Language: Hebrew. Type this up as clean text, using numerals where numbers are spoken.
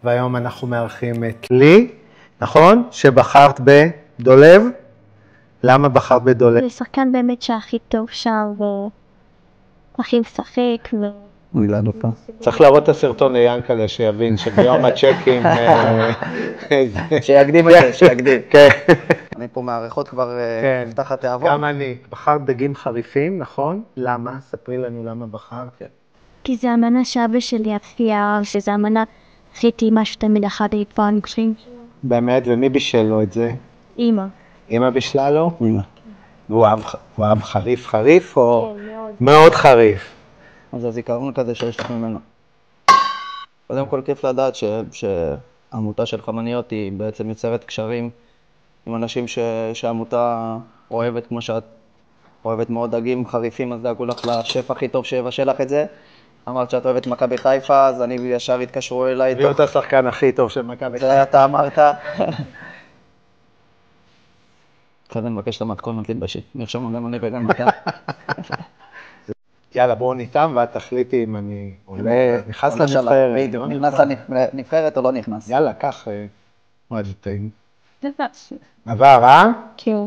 והיום אנחנו מארחים את לי, נכון? שבחרת בדולב. למה בחרת בדולב? זה שחקן באמת שהכי טוב שם, והכי משחק, הוא ילד אותה. צריך להראות את הסרטון ליאנקלה שיבין שביום הצ'קים... שיקדים את זה, שיקדים. כן. אני פה מערכות כבר תחת תאבון. גם אני. בחרת דגים חריפים, נכון? למה? ספרי לנו למה בחרת. כי זה המנה שאבא שלי הכי אהב, שזה המנה הכי טעימה שתמיד אחת היפן קשים. באמת? ומי בישל לו את זה? אמא. אמא בישלה לו? אמא. והוא אהב חריף או? כן, מאוד. מאוד חריף. אז הזיכרון כזה שיש לך ממנו. קודם כל כיף לדעת שהעמותה של חמניות היא בעצם יוצרת קשרים עם אנשים שהעמותה אוהבת, כמו שאת אוהבת מאוד דגים חריפים, אז דאגו לך לשף הכי טוב שיבשל לך את זה. אמרת שאת אוהבת מכבי חיפה, אז אני ישר התקשרו אליי. הביאו את השחקן הכי טוב של מכבי חיפה. זה אתה אמרת. אחרי זה נבקש את המתכון, תתבשי. נרשום גם אני וגם אתה. יאללה, בואו ניתם ואת תחליטי אם אני עולה, נכנס לנבחרת. נכנס לנבחרת או לא נכנס? יאללה, קח. מה זה טעים? זה עבר, אה? כן.